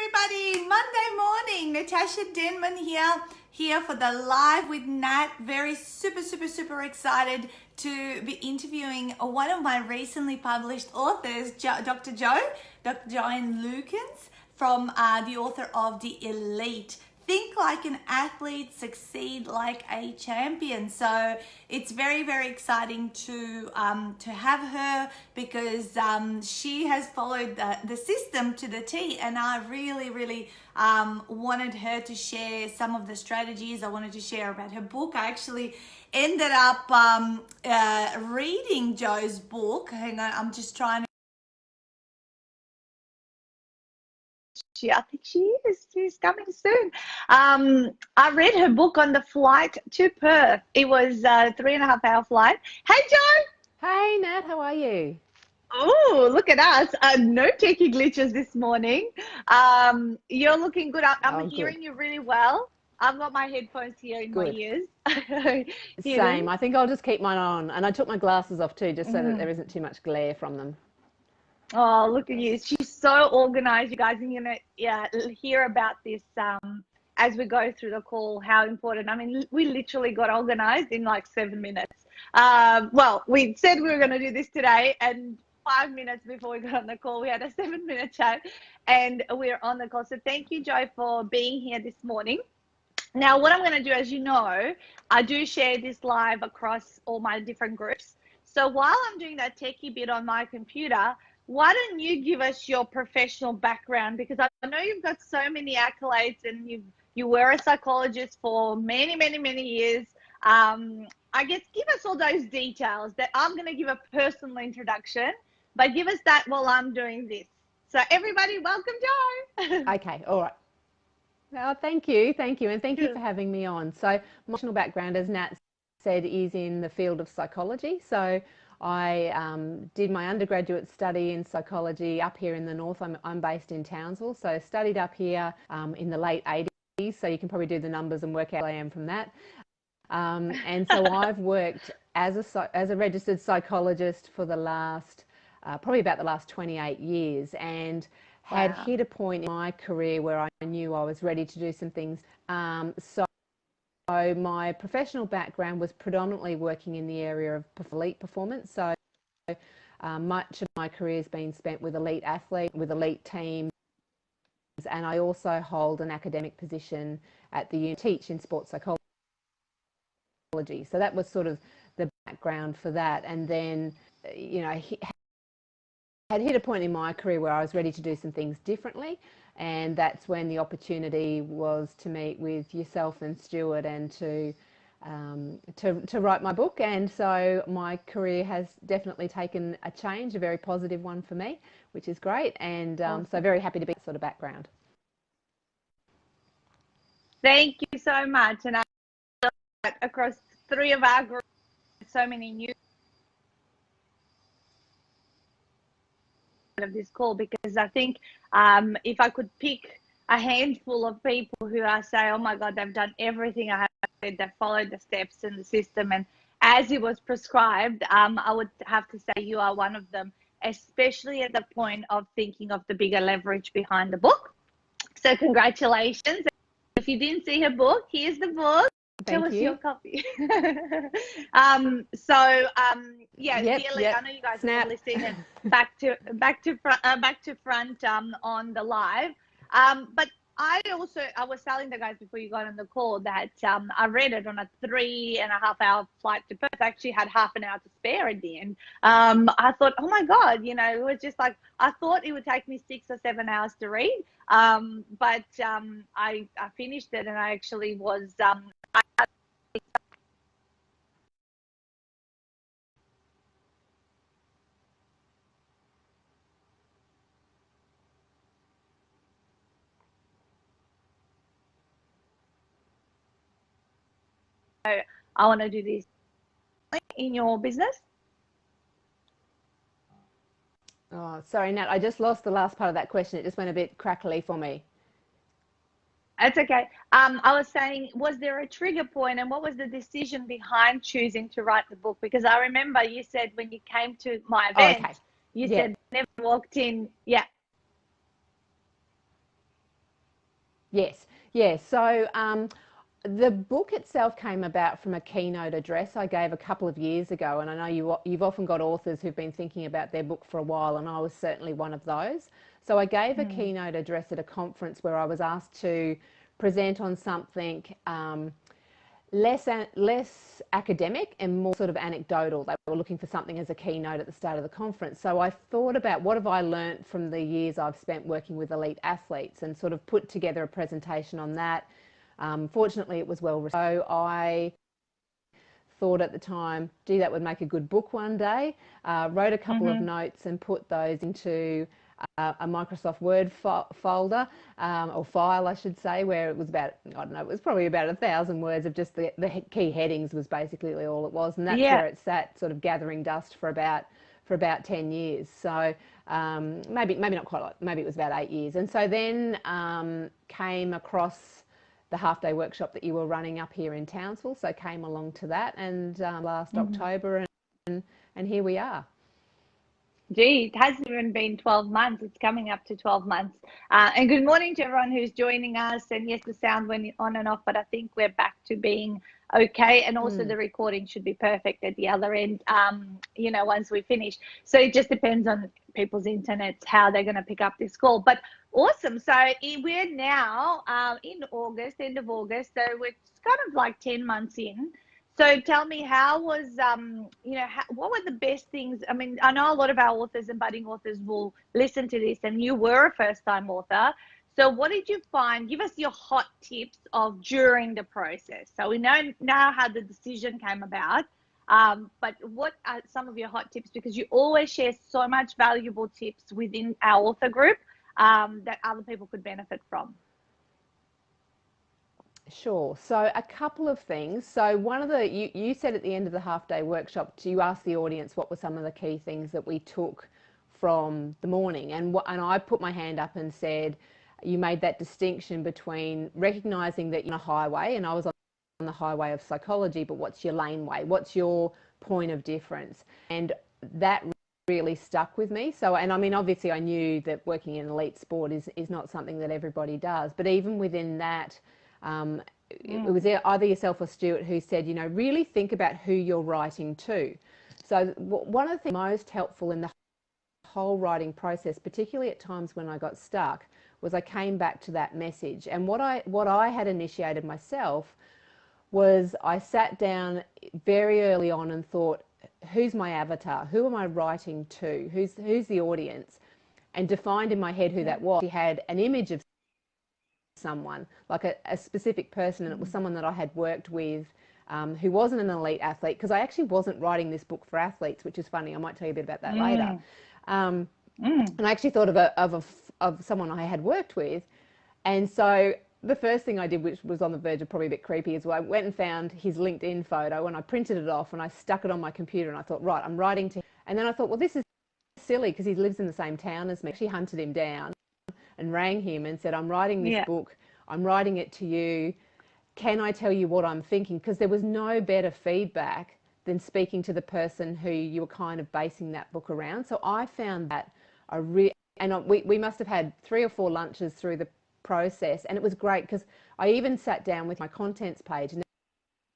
everybody. Monday morning, Natasha Denman here for the live with Nat. Very super excited to be interviewing one of my recently published authors, Dr. Joann Lukins, from the author of the ELITE. Think like an athlete, succeed like a champion. So it's very exciting to have her because she has followed the system to the T, and I really wanted her to share some of the strategies. I wanted to share about her book. I actually ended up reading Jo's book. Hang on, I'm just trying to. I think she is. She's coming soon. I read her book on the flight to Perth. It was a 3.5-hour flight. Hey, Jo. Hey, Nat. How are you? Oh, look at us. No techie glitches this morning. You're looking good. I'm hearing you really well. I've got my headphones here in my ears. Same. I think I'll just keep mine on. And I took my glasses off too, just so that there isn't too much glare from them. Oh, look at you. She's so organized, you guys. And you're going to hear about this as we go through the call, how important. I mean, we literally got organized in like 7 minutes. Well, we said we were going to do this today, and 5 minutes before we got on the call, we had a 7-minute chat, and we're on the call. So thank you, Jo, for being here this morning. Now, what I'm going to do, as you know, I do share this live across all my different groups. So while I'm doing that techie bit on my computer, why don't you give us your professional background? Because I know you've got so many accolades, and you were a psychologist for many years. I guess give us all those details. That I'm going to give a personal introduction, but give us that while I'm doing this. So everybody, welcome, Jo. Okay, all right. Oh, thank you, and thank you for having me on. So my professional background, as Nat said, is in the field of psychology. So I did my undergraduate study in psychology up here in the north. I'm based in Townsville, so studied up here in the late 80s. So you can probably do the numbers and work out who I am from that. And so I've worked as a registered psychologist for the last, probably about the last 28 years, and had hit a point in my career where I knew I was ready to do some things. So my professional background was predominantly working in the area of elite performance. So much of my career has been spent with elite athletes, with elite teams, and I also hold an academic position at the uni, teach in sports psychology. So that was sort of the background for that. And then, you know, had hit a point in my career where I was ready to do some things differently, and that's when the opportunity was to meet with yourself and Stuart and to write my book. And so my career has definitely taken a change, a very positive one for me, which is great. And so very happy to be that sort of background. Thank you so much. And I know that across 3 of our groups, so many new of this call, because I think if I could pick a handful of people who I say, oh my God, they've done everything I have said, they've followed the steps in the system and as it was prescribed, I would have to say you are one of them, especially at the point of thinking of the bigger leverage behind the book. So congratulations. If you didn't see her book, here's the book. Tell us your copy. Yeah, dearly, I know you guys are listening back to front on the live. But I was telling the guys before you got on the call that I read it on a 3.5-hour flight to Perth. I actually had half an hour to spare at the end. I thought, oh my God, you know, it was just like, I thought it would take me 6 or 7 hours to read. But I finished it, and I actually was, I want to do this in your business. Oh, sorry, Nat, I just lost the last part of that question. It just went a bit crackly for me. That's okay. I was saying, was there a trigger point, and what was the decision behind choosing to write the book? Because I remember you said when you came to my event, you said never walked in. Yeah. Yes, yes. So the book itself came about from a keynote address I gave a couple of years ago, and I know you've often got authors who've been thinking about their book for a while, and I was certainly one of those. So I gave a keynote address at a conference where I was asked to present on something less academic and more sort of anecdotal. They were looking for something as a keynote at the start of the conference. So I thought about what have I learnt from the years I've spent working with elite athletes, and sort of put together a presentation on that. Fortunately, it was well received. So I thought at the time, gee, that would make a good book one day. Wrote a couple of notes and put those into a Microsoft Word folder, or file, I should say, where it was about, I don't know, it was probably about 1,000 words of just the key headings was basically all it was. And that's where it sat, sort of gathering dust for about 10 years. So maybe not quite, maybe it was about 8 years. And so then came across the half-day workshop that you were running up here in Townsville, so came along to that, and last October, and here we are. Gee, it hasn't even been 12 months. It's coming up to 12 months. And good morning to everyone who's joining us. And yes, the sound went on and off, but I think we're back to being okay. And also the recording should be perfect at the other end, you know, once we finish. So it just depends on people's internets, how they're going to pick up this call. But awesome. So we're now in August, end of August. So we're kind of like 10 months in. So tell me, how was, you know, what were the best things? I mean, I know a lot of our authors and budding authors will listen to this, and you were a first-time author. So what did you find? Give us your hot tips of during the process. So we know now how the decision came about, but what are some of your hot tips? Because you always share so much valuable tips within our author group that other people could benefit from. Sure. So a couple of things. So one of the, you said at the end of the half-day workshop, you asked the audience what were some of the key things that we took from the morning. And I put my hand up and said, you made that distinction between recognising that you're on a highway, and I was on the highway of psychology, but what's your laneway? What's your point of difference? And that really stuck with me. So, and I mean, obviously I knew that working in elite sport is not something that everybody does, but even within that, it was either yourself or Stuart who said, you know, really think about who you're writing to. So one of the things most helpful in the whole writing process, particularly at times when I got stuck, was I came back to that message. And what I had initiated myself was I sat down very early on and thought, who's my avatar? Who am I writing to? Who's the audience? And defined in my head who that was. She had an image of someone, like a specific person, and it was someone that I had worked with who wasn't an elite athlete, because I actually wasn't writing this book for athletes, which is funny. I might tell you a bit about that later. And I actually thought of someone I had worked with, and so the first thing I did, which was on the verge of probably a bit creepy, is I went and found his LinkedIn photo and I printed it off and I stuck it on my computer, and I thought, right, I'm writing to him. And then I thought, well, this is silly because he lives in the same town as me. I actually hunted him down and rang him and said, I'm writing this book, I'm writing it to you, can I tell you what I'm thinking? Because there was no better feedback than speaking to the person who you were kind of basing that book around. So I found that we must have had 3 or 4 lunches through the process, and it was great because I even sat down with my contents page, and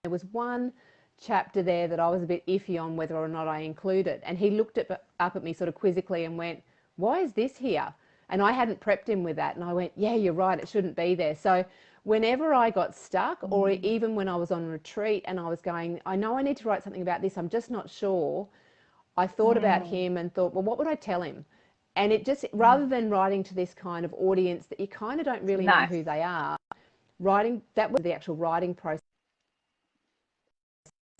there was one chapter there that I was a bit iffy on whether or not I included, and he looked up at me sort of quizzically and went, why is this here? And I hadn't prepped him with that. And I went, yeah, you're right, it shouldn't be there. So whenever I got stuck, or even when I was on retreat and I was going, I know I need to write something about this, I'm just not sure, I thought about him and thought, well, what would I tell him? And it just, rather than writing to this kind of audience that you kind of don't really know who they are, that was the actual writing process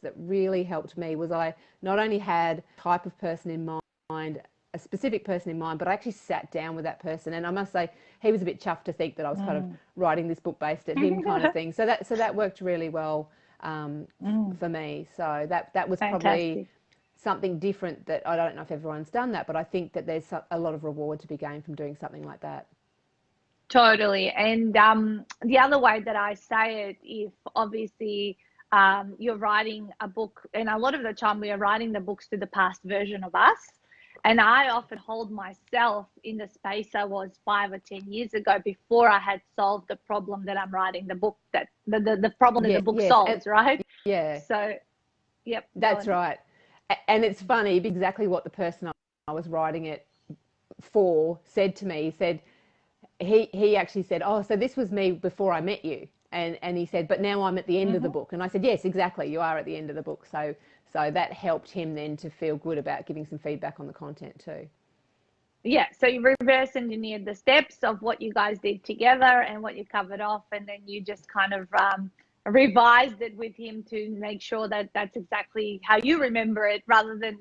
that really helped me. Was I not only had a type of person in mind, a specific person in mind, but I actually sat down with that person, and I must say he was a bit chuffed to think that I was kind of writing this book based at him, kind of thing. So that worked really well for me. So that was probably something different that I don't know if everyone's done that, but I think that there's a lot of reward to be gained from doing something like that. Totally. And the other way that I say it, if obviously you're writing a book, and a lot of the time we are writing the books to the past version of us. And I often hold myself in the space I was 5 or 10 years ago before I had solved the problem that I'm writing the book, that the problem that the book solves, right? Yeah. So, yep. That's right. And it's funny, exactly what the person I was writing it for said to me. He said, he actually said, oh, so this was me before I met you. And he said, but now I'm at the end of the book. And I said, yes, exactly. You are at the end of the book. So that helped him then to feel good about giving some feedback on the content too. Yeah, so you reverse engineered the steps of what you guys did together and what you covered off, and then you just kind of revised it with him to make sure that that's exactly how you remember it, rather than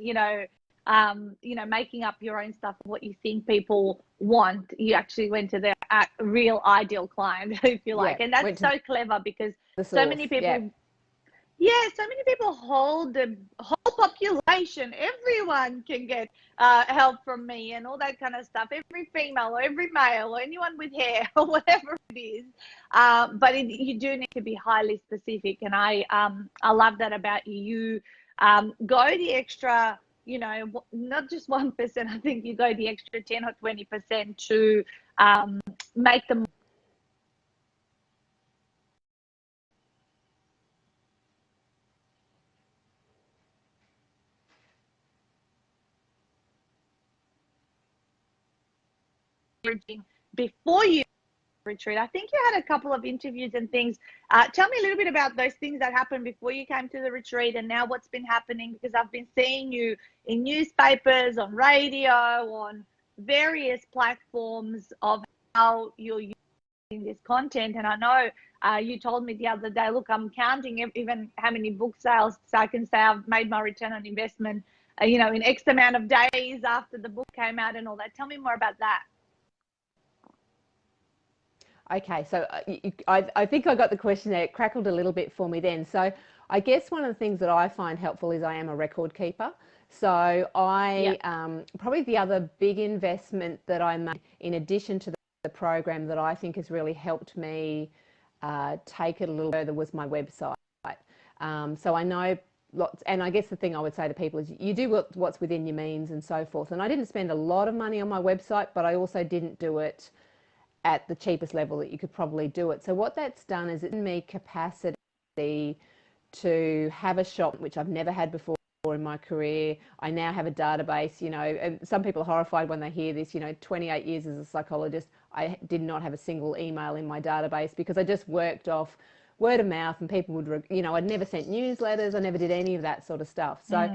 making up your own stuff of what you think people want. You actually went to the real ideal client, if you like, and that's so clever because so many people. Yeah, so many people hold the whole population. Everyone can get help from me and all that kind of stuff. Every female or every male or anyone with hair or whatever it is. But you do need to be highly specific. And I love that about you. You go the extra, not just 1%. I think you go the extra 10 or 20% to make them. Before you retreat, I think you had a couple of interviews and things. Tell me a little bit about those things that happened before you came to the retreat and now what's been happening, because I've been seeing you in newspapers, on radio, on various platforms of how you're using this content. And I know you told me the other day, look, I'm counting even how many book sales, so I can say I've made my return on investment in X amount of days after the book came out and all that. Tell me more about that. Okay, so I think I got the question there. It crackled a little bit for me then. So I guess one of the things that I find helpful is I am a record keeper. So probably the other big investment that I made in addition to the program that I think has really helped me take it a little further was my website. So I know lots, and I guess the thing I would say to people is you do what's within your means and so forth. And I didn't spend a lot of money on my website, but I also didn't do it at the cheapest level that you could probably do it. So what that's done is it given me capacity to have a shop, which I've never had before in my career. I now have a database, and some people are horrified when they hear this, 28 years as a psychologist, I did not have a single email in my database because I just worked off word of mouth and people would, I'd never sent newsletters, I never did any of that sort of stuff. So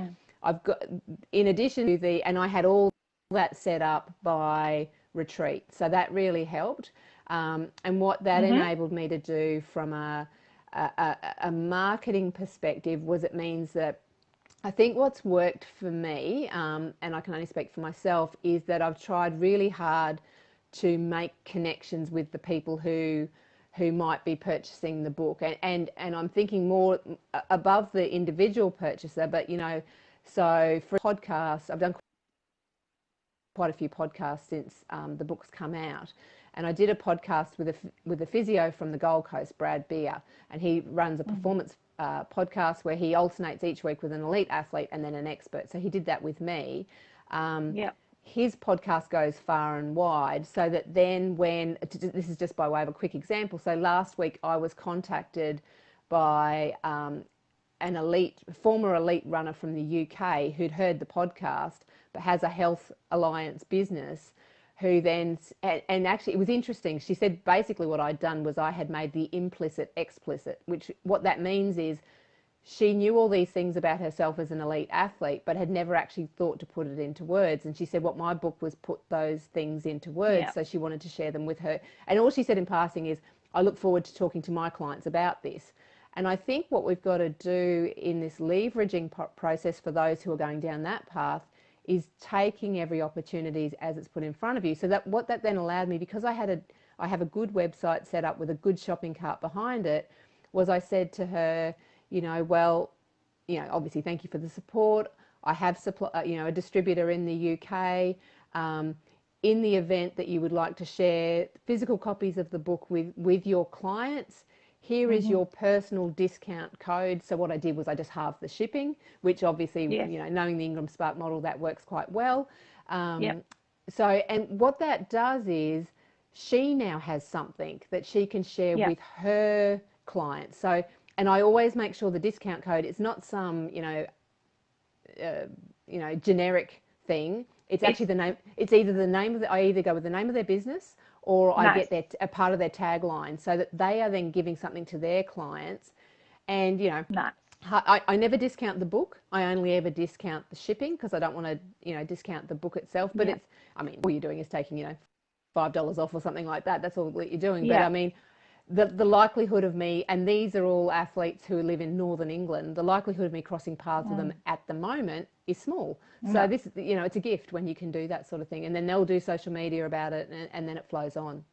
I've got, in addition to and I had all that set up by retreat. So that really helped. And what that enabled me to do from a marketing perspective was it means that I think what's worked for me, and I can only speak for myself, is that I've tried really hard to make connections with the people who might be purchasing the book. And I'm thinking more above the individual purchaser, but, so for podcasts, I've done quite a few podcasts since the book's come out, and I did a podcast with a physio from the Gold Coast, Brad Beer, and he runs a performance podcast where he alternates each week with an elite athlete and then an expert. So he did that with me. His podcast goes far and wide, so that then this is just by way of a quick example. So last week I was contacted by an former elite runner from the UK who'd heard the podcast but has a health alliance business, who then, and actually it was interesting, she said basically what I'd done was I had made the implicit explicit, which what that means is she knew all these things about herself as an elite athlete but had never actually thought to put it into words. And she said what my book was put those things into words, so she wanted to share them with her. And all she said in passing is, I look forward to talking to my clients about this. And I think what we've got to do in this leveraging process for those who are going down that path is taking every opportunity as it's put in front of you. So that what that then allowed me, because I have a good website set up with a good shopping cart behind it, was I said to her, obviously thank you for the support. I have a distributor in the UK. In the event that you would like to share physical copies of the book with your clients, here is your personal discount code. So what I did was I just halved the shipping, which obviously, knowing the Ingram Spark model, that works quite well. Yep. So, and what that does is she now has something that she can share Yep. with her clients. So, and I always make sure the discount code is not some, generic thing. It's actually the name. It's either the name of I either go with the name of their business, or I Nice. get a part of their tagline, so that they are then giving something to their clients. And Nice. I never discount the book. I only ever discount the shipping, because I don't want to discount the book itself. But Yep. all you're doing is taking $5 off or something like that. That's all that you're doing. But Yeah. I mean, the likelihood of me, and these are all athletes who live in Northern England, the likelihood of me crossing paths with them at the moment is small. So No. this, it's a gift when you can do that sort of thing. And then they'll do social media about it, and then it flows on.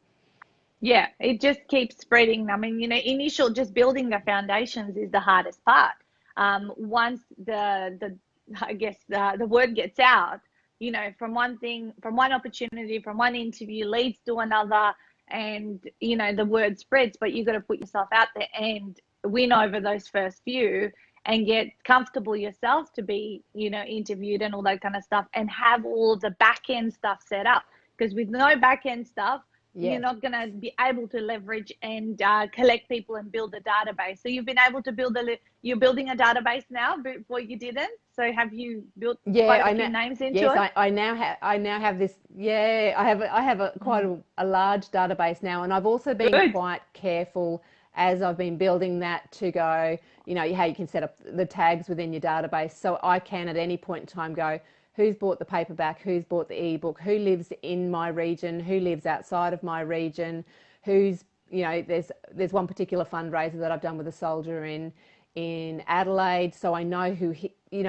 Yeah, it just keeps spreading. I mean, initial just building the foundations is the hardest part. Once the I guess the word gets out, from one thing, from one opportunity, from one interview leads to another, and the word spreads. But you got to put yourself out there and win over those first few, and get comfortable yourself to be interviewed and all that kind of stuff, and have all of the back end stuff set up. Because with no back end stuff, you're Yes. not going to be able to leverage and collect people and build a database. So you've been able to you're building a database now, before you didn't. So have you built quite a few names into it? Yes, I now have this. Yeah, I have quite a large database now, and I've also been Good. quite careful as I've been building that to go, how you can set up the tags within your database, so I can at any point in time go, who's bought the paperback, who's bought the ebook, who lives in my region, who lives outside of my region, who's, there's one particular fundraiser that I've done with a soldier in Adelaide, so I know who,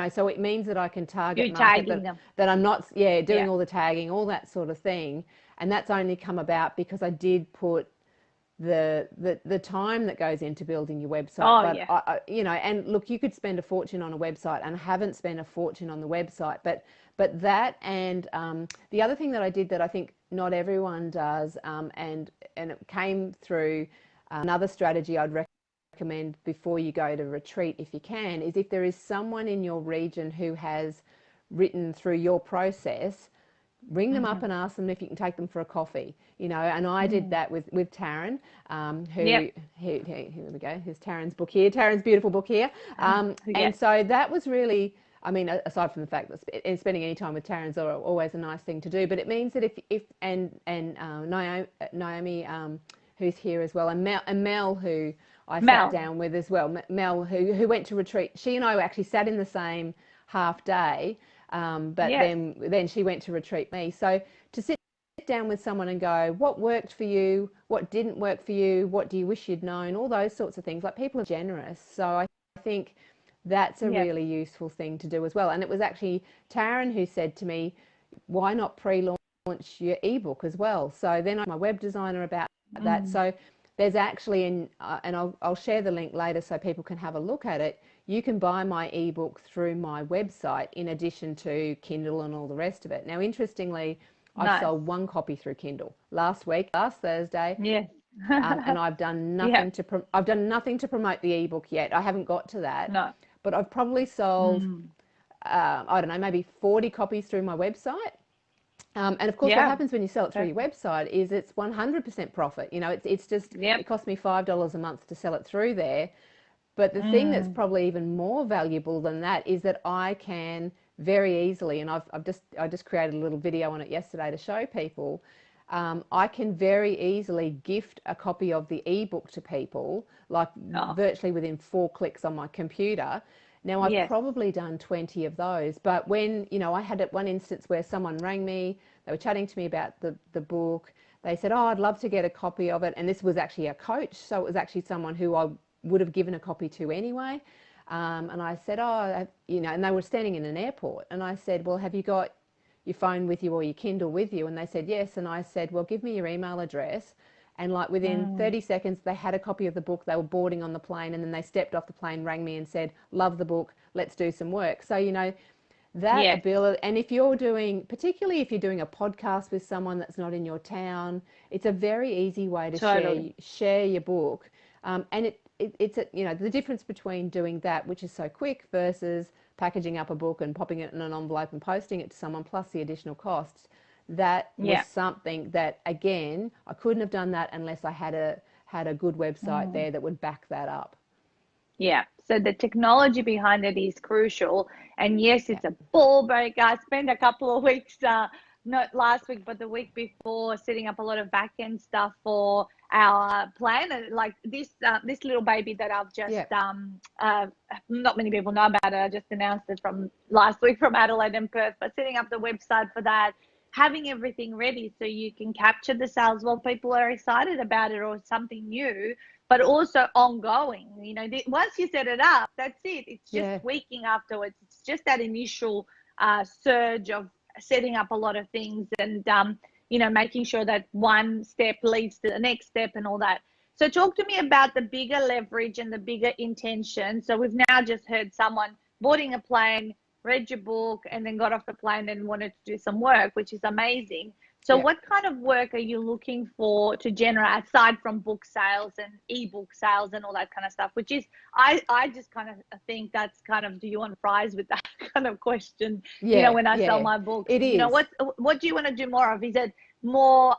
so it means that I can target You're market tagging them. that I'm not, doing Yeah. all the tagging, all that sort of thing. And that's only come about because I did put the time that goes into building your website. Oh, But yeah. and look, you could spend a fortune on a website, and haven't spent a fortune on the website. But that, and the other thing that I did that I think not everyone does, and it came through another strategy I'd recommend before you go to retreat, if you can, is if there is someone in your region who has written through your process, ring them up and ask them if you can take them for a coffee, and I did that with Taryn, Yep. here we go, here's Taryn's book here, Taryn's beautiful book here, Yeah. and so that was really, I mean, aside from the fact that spending any time with Taryn's always a nice thing to do, but it means that if Naomi, who's here as well, and Mel, who I sat down with as well, Mel, who went to retreat, she and I actually sat in the same half day. But Yes. then she went to retreat me. So to sit down with someone and go, what worked for you? What didn't work for you? What do you wish you'd known? All those sorts of things. Like, people are generous. So I think that's a Yep. really useful thing to do as well. And it was actually Taryn who said to me, why not pre-launch your ebook as well? So then I'm a web designer about that. So there's actually, and I'll share the link later so people can have a look at it. You can buy my ebook through my website in addition to Kindle and all the rest of it. Now, interestingly, I've sold one copy through Kindle last Thursday. Yes. And I've done nothing to promote the ebook yet. I haven't got to that. No. But I've probably sold, I don't know, maybe 40 copies through my website. And of course, what happens when you sell it through your website is it's 100% profit. It's just, it costs me $5 a month to sell it through there. But the thing that's probably even more valuable than that is that I can very easily, and I just created a little video on it yesterday to show people, I can very easily gift a copy of the ebook to people, like virtually within 4 clicks on my computer. Now, I've probably done 20 of those, but when, I had one instance where someone rang me, they were chatting to me about the book. They said, oh, I'd love to get a copy of it. And this was actually a coach, so it was actually someone who I would have given a copy to anyway. And I said, oh, and they were standing in an airport. And I said, well, have you got your phone with you or your Kindle with you? And they said, yes. And I said, well, give me your email address. And like within 30 seconds, they had a copy of the book. They were boarding on the plane, and then they stepped off the plane, rang me and said, love the book, let's do some work. So, that ability, and particularly if you're doing a podcast with someone that's not in your town, it's a very easy way to share your book. And it's the difference between doing that, which is so quick, versus packaging up a book and popping it in an envelope and posting it to someone, plus the additional costs. That was something that, again, I couldn't have done that unless I had a good website there that would back that up. Yeah, so the technology behind it is crucial. And yes, it's a ball breaker. I spent a couple of weeks, not last week, but the week before, setting up a lot of back end stuff for our plan. And like this little baby that I've just, not many people know about it. I just announced it from last week from Adelaide and Perth, but setting up the website for that, having everything ready so you can capture the sales while people are excited about it or something new, but also ongoing. You know, once you set it up, that's it. It's just tweaking afterwards. It's just that initial surge of setting up a lot of things and, you know, making sure that one step leads to the next step and all that. So talk to me about the bigger leverage and the bigger intention. So we've now just heard someone boarding a plane, read your book, and then got off the plane and wanted to do some work, which is amazing. So what kind of work are you looking for to generate, aside from book sales and ebook sales and all that kind of stuff, which is, I just kind of think that's kind of, do you want fries with that kind of question, you know, when I sell my books. It is. You know, what do you want to do more of? Is it more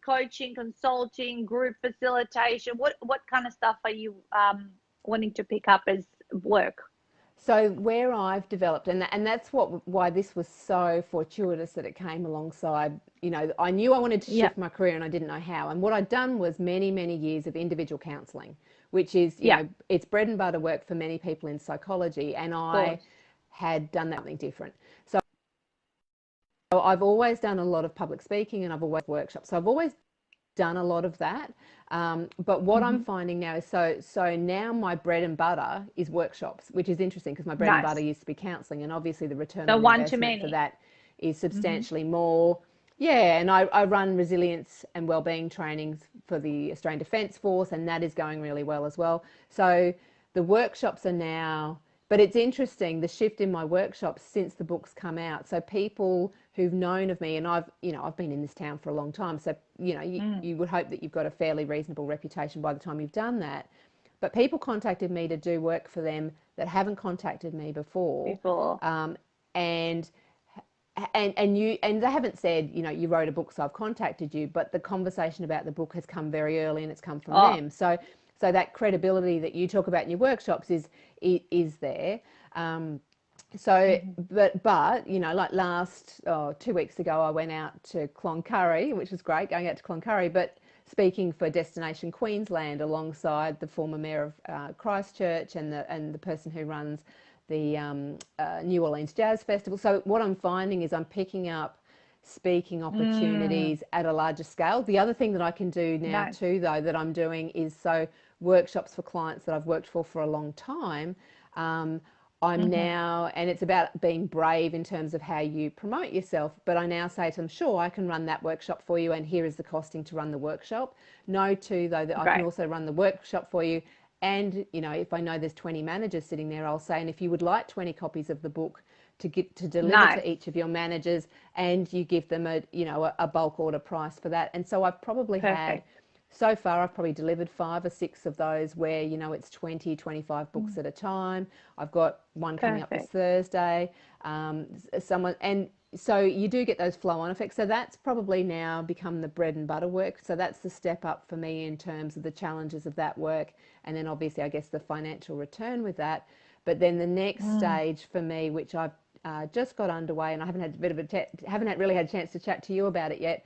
coaching, consulting, group facilitation? What kind of stuff are you wanting to pick up as work? So where I've developed, and that's why this was so fortuitous that it came alongside, you know, I knew I wanted to shift my career and I didn't know how. And what I'd done was many, many years of individual counselling, which is, you know, it's bread and butter work for many people in psychology. And I had done something different. So I've always done a lot of public speaking and I've always workshops. So I've always done a lot of that. But what I'm finding now is, so now my bread and butter is workshops, which is interesting because my bread and butter used to be counselling, and obviously the return on investment for that is substantially more. Yeah, and I run resilience and wellbeing trainings for the Australian Defence Force, and that is going really well as well. So the workshops are now, but it's interesting, the shift in my workshops since the book's come out. So people who've known of me, and I've been in this town for a long time, so you know, you would hope that you've got a fairly reasonable reputation by the time you've done that. But people contacted me to do work for them that haven't contacted me before. And they haven't said, you know, you wrote a book, so I've contacted you, but the conversation about the book has come very early and it's come from them. So that credibility that you talk about in your workshops is there. But you know, like 2 weeks ago, I went out to Cloncurry, which was great, going out to Cloncurry, but speaking for Destination Queensland alongside the former mayor of Christchurch and the person who runs the New Orleans Jazz Festival. So what I'm finding is I'm picking up speaking opportunities at a larger scale. The other thing that I can do now too, though, that I'm doing is workshops for clients that I've worked for a long time. I'm now, and it's about being brave in terms of how you promote yourself, but I now say to them, sure, I can run that workshop for you and here is the costing to run the workshop. Know too, though, that I can also run the workshop for you. And, you know, if I know there's 20 managers sitting there, I'll say, and if you would like 20 copies of the book to deliver to each of your managers, and you give them a bulk order price for that. And so I've probably so far, I've probably delivered 5 or 6 of those where, you know, it's 20, 25 books at a time. I've got one coming up this Thursday. And so you do get those flow-on effects. So that's probably now become the bread and butter work. So that's the step up for me in terms of the challenges of that work. And then obviously, I guess, the financial return with that. But then the next stage for me, which I've just got underway, and I haven't had really had a chance to chat to you about it yet,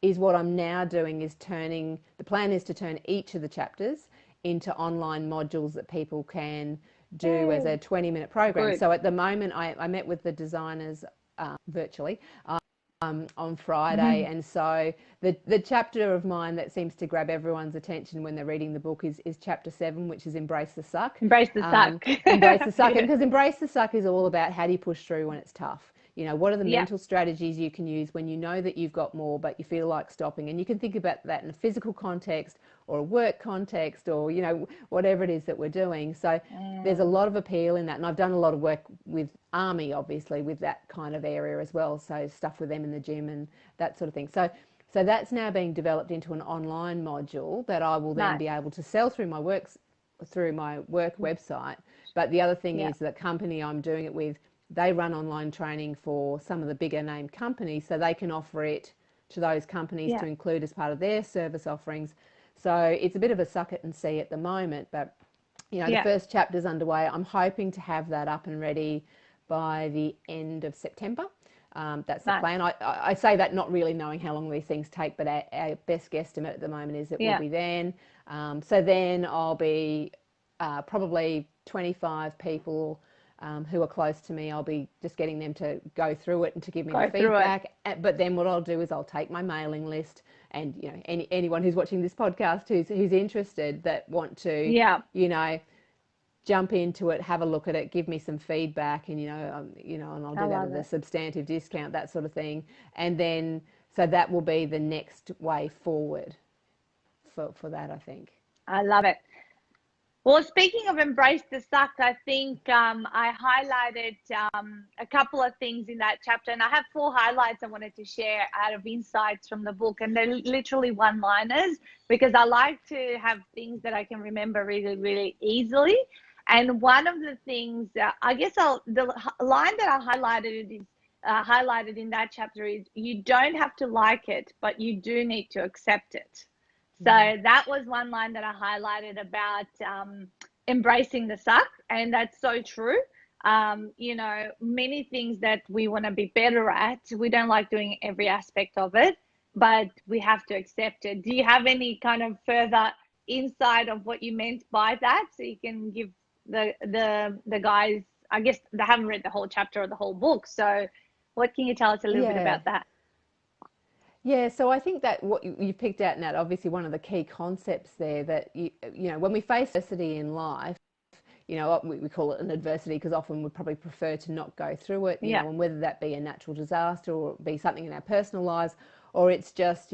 is what I'm now doing is the plan is to turn each of the chapters into online modules that people can do as a 20-minute program. So at the moment, I met with the designers virtually on Friday, and so the chapter of mine that seems to grab everyone's attention when they're reading the book is chapter 7, which is Embrace the Suck. Embrace the Suck. Embrace the Suck, because Embrace the Suck is all about how do you push through when it's tough. You know, what are the mental strategies you can use when you know that you've got more, but you feel like stopping? And you can think about that in a physical context or a work context or, you know, whatever it is that we're doing. So there's a lot of appeal in that. And I've done a lot of work with Army, obviously, with that kind of area as well. So stuff with them in the gym and that sort of thing. So that's now being developed into an online module that I will then be able to sell through my through my work website. But the other thing Yeah. is that company I'm doing it with, they run online training for some of the bigger name companies, so they can offer it to those companies to include as part of their service offerings. So it's a bit of a suck it and see at the moment, but the first chapter's underway. I'm hoping to have that up and ready by the end of September. That's the plan. I say that not really knowing how long these things take, but our best guesstimate at the moment is it will be then. So then I'll be probably 25 people who are close to me. I'll be just getting them to go through it and to give me the feedback. But then what I'll do is I'll take my mailing list, and anyone who's watching this podcast who's interested that want to jump into it, have a look at it, give me some feedback, and and I'll do that at a substantive discount, that sort of thing. And then so that will be the next way forward for that, I think. I love it. Well, speaking of embrace the suck, I think I highlighted a couple of things in that chapter, and I have 4 highlights I wanted to share out of insights from the book, and they're literally one-liners because I like to have things that I can remember really, really easily. And one of the things, I guess the line that I highlighted in that chapter is, you don't have to like it, but you do need to accept it. So that was one line that I highlighted about embracing the suck, and that's so true. Many things that we want to be better at, we don't like doing every aspect of it, but we have to accept it. Do you have any kind of further insight of what you meant by that, so you can give the guys, I guess they haven't read the whole chapter or the whole book, so what can you tell us a little bit about that? Yeah, so I think that what you picked out, Nat, obviously one of the key concepts there, that when we face adversity in life, we call it an adversity because often we'd probably prefer to not go through it, you know, and whether that be a natural disaster or be something in our personal lives, or it's just,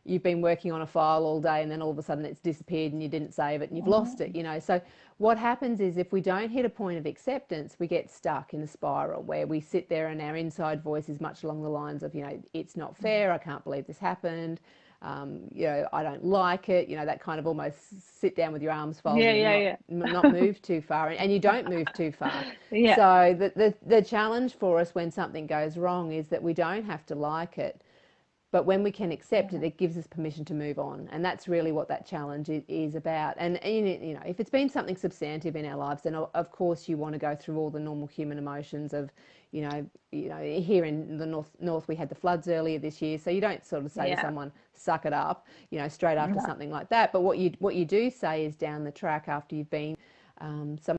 you've been working on a file all day and then all of a sudden it's disappeared and you didn't save it and you've lost it, So what happens is, if we don't hit a point of acceptance, we get stuck in a spiral where we sit there and our inside voice is much along the lines of, it's not fair, I can't believe this happened, I don't like it, that kind of almost sit down with your arms folded and not move too far, and you don't move too far. So the challenge for us when something goes wrong is that we don't have to like it, but when we can accept it, it gives us permission to move on. And that's really what that challenge is about. And if it's been something substantive in our lives, then of course you want to go through all the normal human emotions of, here in the north we had the floods earlier this year. So you don't sort of say to someone, suck it up, straight after something like that. But what you do say is, down the track, after you've been some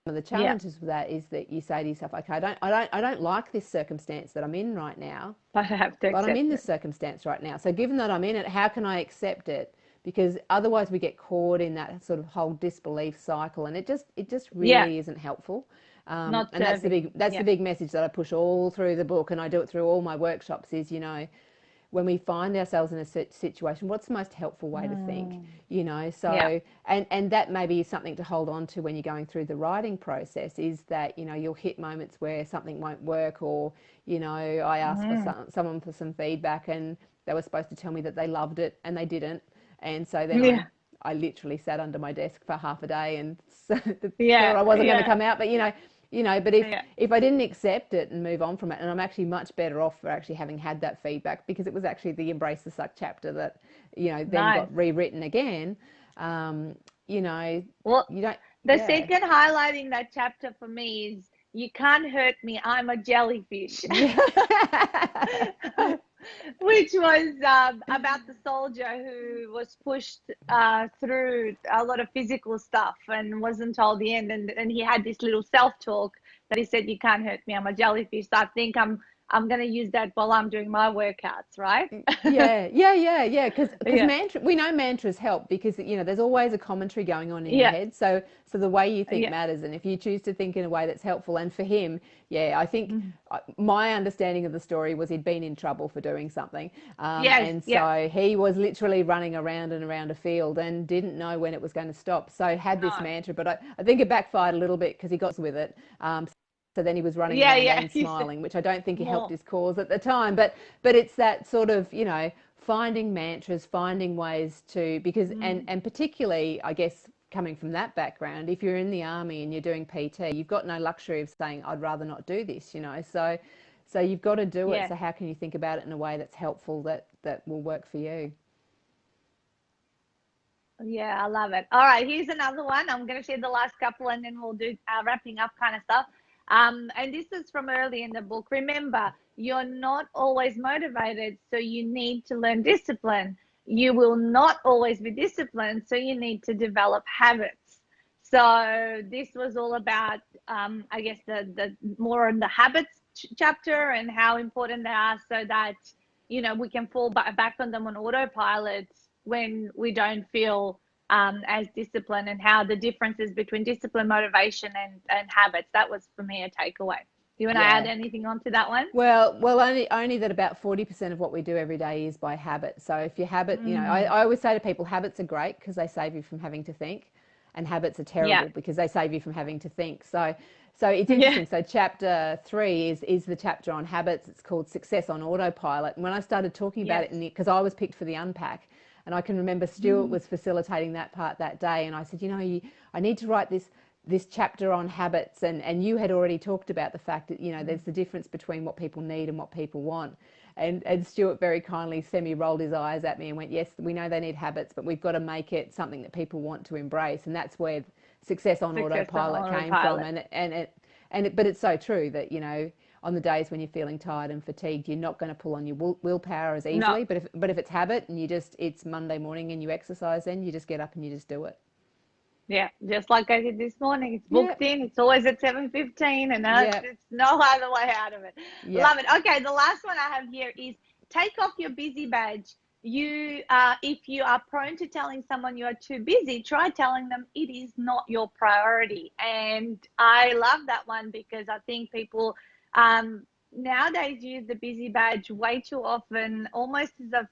of the challenges with that, is that you say to yourself, okay, I don't like this circumstance that I'm in right now, but I'm in this circumstance right now. So given that I'm in it, how can I accept it? Because otherwise we get caught in that sort of whole disbelief cycle, and it just really isn't helpful. And that's the big message that I push all through the book, and I do it through all my workshops, is, when we find ourselves in a situation, what's the most helpful way to think, so, and that maybe is something to hold on to when you're going through the writing process, is that, you'll hit moments where something won't work, or, I asked for someone for some feedback and they were supposed to tell me that they loved it and they didn't. And so then I literally sat under my desk for half a day and thought I wasn't going to come out, but, but if I didn't accept it and move on from it, and I'm actually much better off for actually having had that feedback, because it was actually the Embrace the Suck chapter that, then got rewritten again. Well, you don't. The second highlight in that chapter for me is, you can't hurt me, I'm a jellyfish. Which was about the soldier who was pushed through a lot of physical stuff and wasn't told the end, and he had this little self-talk that he said, you can't hurt me, I'm a jellyfish. So I think I'm going to use that while I'm doing my workouts, right? Because we know mantras help, because there's always a commentary going on in your head, so the way you think matters. And if you choose to think in a way that's helpful, and for him, I think my understanding of the story was, he'd been in trouble for doing something, and so he was literally running around and around a field and didn't know when it was going to stop, so had this mantra, but I think it backfired a little bit because he got with it. So then he was running around and smiling, which I don't think he helped his cause at the time. But it's that sort of, finding mantras, finding ways to, because, and particularly, I guess, coming from that background, if you're in the army and you're doing PT, you've got no luxury of saying, I'd rather not do this, you know. So you've got to do it. Yeah. So how can you think about it in a way that's helpful, that will work for you? Yeah, I love it. All right, here's another one. I'm going to share the last couple and then we'll do wrapping up kind of stuff. And this is from early in the book. Remember, you're not always motivated, so you need to learn discipline. You will not always be disciplined, so you need to develop habits. So this was all about, I guess, the more on the habits chapter and how important they are, so that, you know, we can fall back on them on autopilot when we don't feel as disciplined, and how the differences between discipline, motivation, and habits. That was for me a takeaway. Do you want to add anything onto that one? Well, only that about 40% of what we do every day is by habit. So if your habit, you know, I always say to people, habits are great because they save you from having to think, and habits are terrible because they save you from having to think. So it's interesting. So chapter 3 is the chapter on habits. It's called Success on Autopilot. And when I started talking about it, because I was picked for the unpack, and I can remember Stuart was facilitating that part that day, and I said, you know, I need to write this chapter on habits, and you had already talked about the fact that, you know, there's the difference between what people need and what people want. And Stuart very kindly semi-rolled his eyes at me and went, yes, we know they need habits, but we've got to make it something that people want to embrace. And that's where Success on Autopilot came from. But it's so true that, you know, on the days when you're feeling tired and fatigued, you're not going to pull on your willpower as easily. No. But if it's habit and it's Monday morning and you exercise, then you just get up and you just do it. Yeah, just like I did this morning. It's booked in. It's always at 7:15, and it's no other way out of it. Love it. Okay, the last one I have here is take off your busy badge. If you are prone to telling someone you are too busy, try telling them it is not your priority. And I love that one because I think people nowadays use the busy badge way too often, almost as a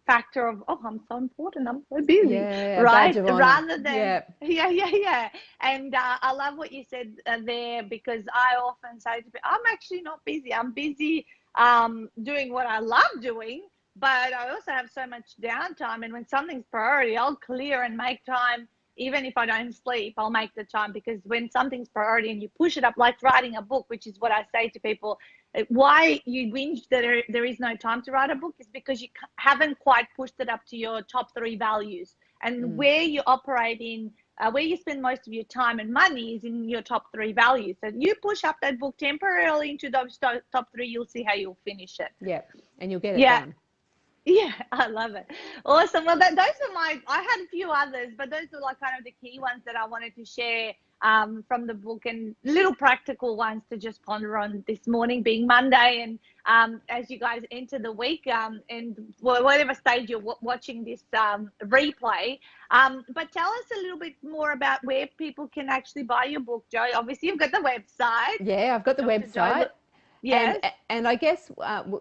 factor of, oh, I'm so important, I'm so busy, right? Rather than and I love what you said there, because I often say to people, I'm actually not busy, I'm busy doing what I love doing, but I also have so much downtime, and when something's priority, I'll clear and make time. Even if I don't sleep, I'll make the time, because when something's priority and you push it up, like writing a book, which is what I say to people, why you whinge that there is no time to write a book is because you haven't quite pushed it up to your top 3 values. And where you operate in, where you spend most of your time and money is in your top 3 values. So you push up that book temporarily into those top 3, you'll see how you'll finish it. Yeah, and you'll get it done. Yeah, I love it. Awesome. Well, those are I had a few others, but those are like kind of the key ones that I wanted to share from the book, and little practical ones to just ponder on this morning, being Monday, and as you guys enter the week, and whatever stage you're watching this replay. But tell us a little bit more about where people can actually buy your book, Jo. Obviously, you've got the website. Yeah, I've got the website. Yes. And I guess,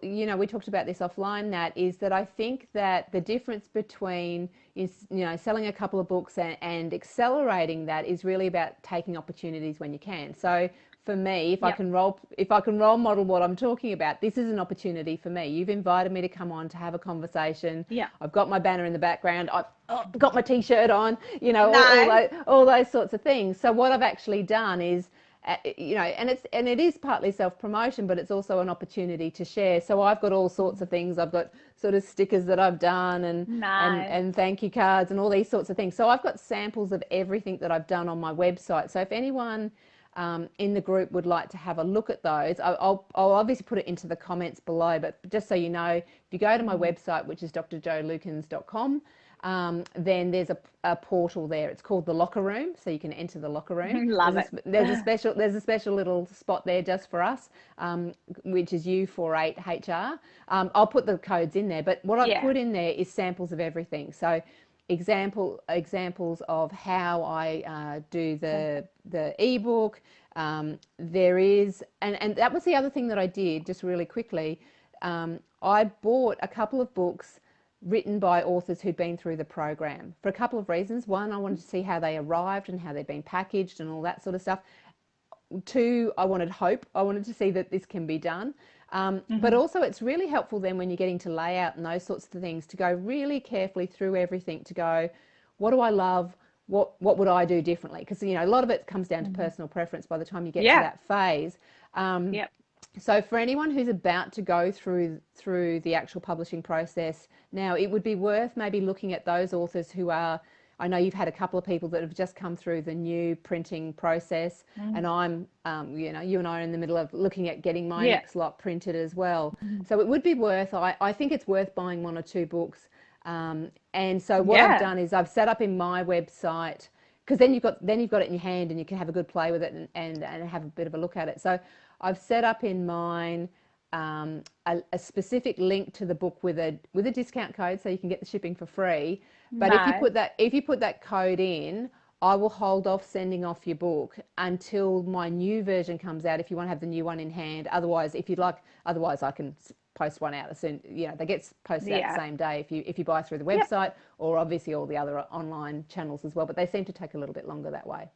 you know, we talked about this offline, Nat, is that I think that the difference between, you know, selling a couple of books and accelerating that is really about taking opportunities when you can. So for me, if I can role model what I'm talking about, this is an opportunity for me. You've invited me to come on to have a conversation. Yeah. I've got my banner in the background. I've got my T-shirt on, you know, all those sorts of things. So what I've actually done is, you know, and it is partly self-promotion, but it's also an opportunity to share. So I've got all sorts of things. I've got sort of stickers that I've done and thank you cards and all these sorts of things. So I've got samples of everything that I've done on my website. So if anyone in the group would like to have a look at those, I'll obviously put it into the comments below, but just so you know, if you go to my website, which is drjoanlukins.com, then there's a portal there. It's called the locker room, so you can enter the locker room. There's a special little spot there just for us, which is U48HR. I'll put the codes in there, but what I've put in there is samples of everything. So examples of how I do the ebook. There is, and that was the other thing that I did just really quickly. I bought a couple of books written by authors who'd been through the program for a couple of reasons. One, I wanted to see how they arrived and how they'd been packaged and all that sort of stuff. 2, I wanted hope. I wanted to see that this can be done. But also it's really helpful then when you're getting to layout and those sorts of things to go really carefully through everything, to go, what do I love? what would I do differently? Because, you know, a lot of it comes down to personal preference by the time you get to that phase. Yep. So for anyone who's about to go through the actual publishing process now, it would be worth maybe looking at those authors who are, I know you've had a couple of people that have just come through the new printing process, and I'm, you know, you and I are in the middle of looking at getting my next lot printed as well. So it would be worth, I think it's worth buying 1 or 2 books. And so what I've done is I've set up in my website, because then you've got it in your hand and you can have a good play with it and have a bit of a look at it. So I've set up in mine a specific link to the book with a discount code, so you can get the shipping for free. But if you put that code in, I will hold off sending off your book until my new version comes out, if you want to have the new one in hand. Otherwise, if you'd like, otherwise I can post one out as soon, you know, they get posted out the same day if you buy through the website, or obviously all the other online channels as well, but they seem to take a little bit longer that way.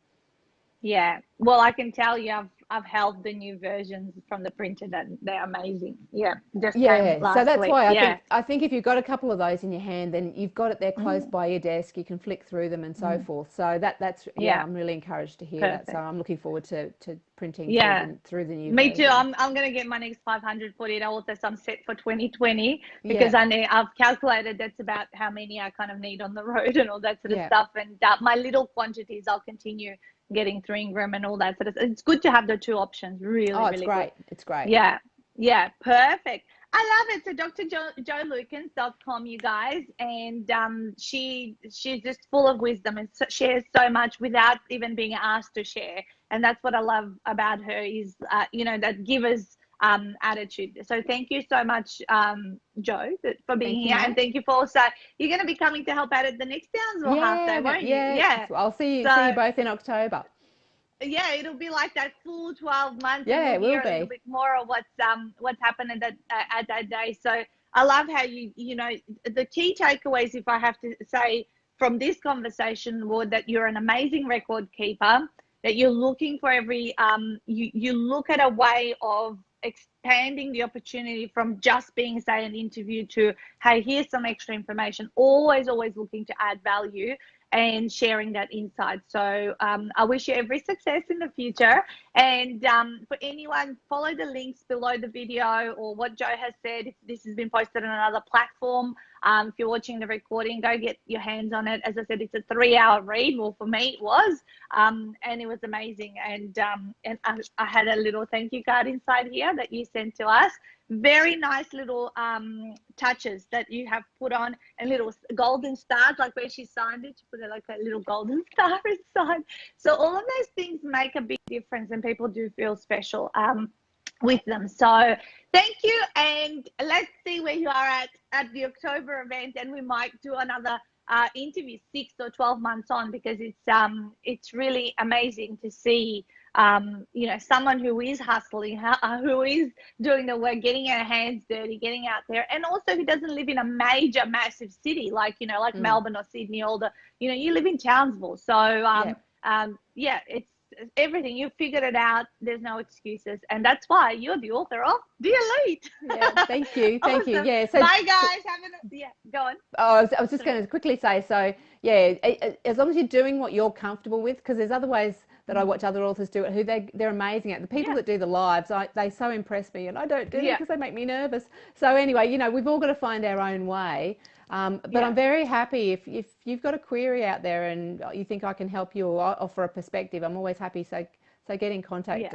Yeah, well, I can tell you, I've held the new versions from the printed, and they're amazing. Yeah, just came last so that's week. why I think if you've got a couple of those in your hand, then you've got it there close by your desk. You can flick through them and so forth. So that's I'm really encouraged to hear that. So I'm looking forward to printing through the new. Me version. too. I'm going to get my next 548 authors. I'm set for 2020 because I've calculated that's about how many I kind of need on the road and all that sort of stuff. And my little quantities, I'll continue getting through Ingram and all that sort of stuff. It's good to have the 2 options. Really, it's really great. good. It's great. Yeah, perfect. I love it. So drjoelukins.com, you guys, and she's just full of wisdom and shares so much without even being asked to share. And that's what I love about her is, you know, that giver's attitude. So thank you so much, Jo, for being here, and thank you for also, you're going to be coming to help out at the next Townsville half day, won't you? Yeah. I'll see you both in October. Yeah, it'll be like that full 12 months. Yeah, and we'll it will hear a little bit more of what's happened at that day. So I love how you know, the key takeaways, if I have to say from this conversation, were that you're an amazing record keeper, that you're looking for every, you look at a way of expanding the opportunity from just being, say, an interview to, hey, here's some extra information, always looking to add value and sharing that insight. So I wish you every success in the future. And for anyone, follow the links below the video or what Jo has said. If this has been posted on another platform, if you're watching the recording, go get your hands on it. As I said, it's a 3-hour read. Well, for me, it was. And it was amazing. And I had a little thank you card inside here that you sent to us. Very nice little touches that you have put on, and little golden stars, like where she signed it, she put it like a little golden star inside. So all of those things make a big difference, and people do feel special with them. So thank you, and let's see where you are at the October event, and we might do another interview 6 or 12 months on, because it's really amazing to see you know, someone who is hustling, who is doing the work, getting her hands dirty, getting out there, and also who doesn't live in a major, massive city like, you know, like Melbourne or Sydney, or you know, you live in Townsville. So it's everything. You've figured it out. There's no excuses, and that's why you're the author of The Elite. Yeah, thank you. Thank you. Yeah. So bye, guys. Go on. Oh, I was just going to quickly say, so yeah, as long as you're doing what you're comfortable with, because there's other ways that I watch other authors do it, who they're amazing at. The people that do the lives, they so impress me, and I don't do it because they make me nervous. So anyway, you know, we've all got to find our own way. But I'm very happy if you've got a query out there and you think I can help you or offer a perspective, I'm always happy. So get in contact.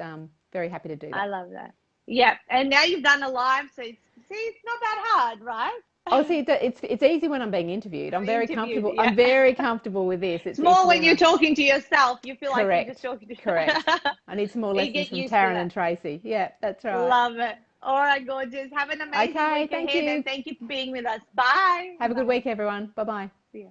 Very happy to do that. I love that. Yeah, and now you've done a live, so it's not that hard, right? Oh, see, it's easy when I'm being interviewed. I'm very comfortable. Yeah. I'm very comfortable with this. It's more when you're talking to yourself. You feel like you're just talking to yourself. Correct. I need some more lessons from Taryn and Tracy. Yeah, that's right. Love it. All right, gorgeous. Have an amazing week ahead, and thank you for being with us. Bye. Have a good week, everyone. Bye-bye. See ya.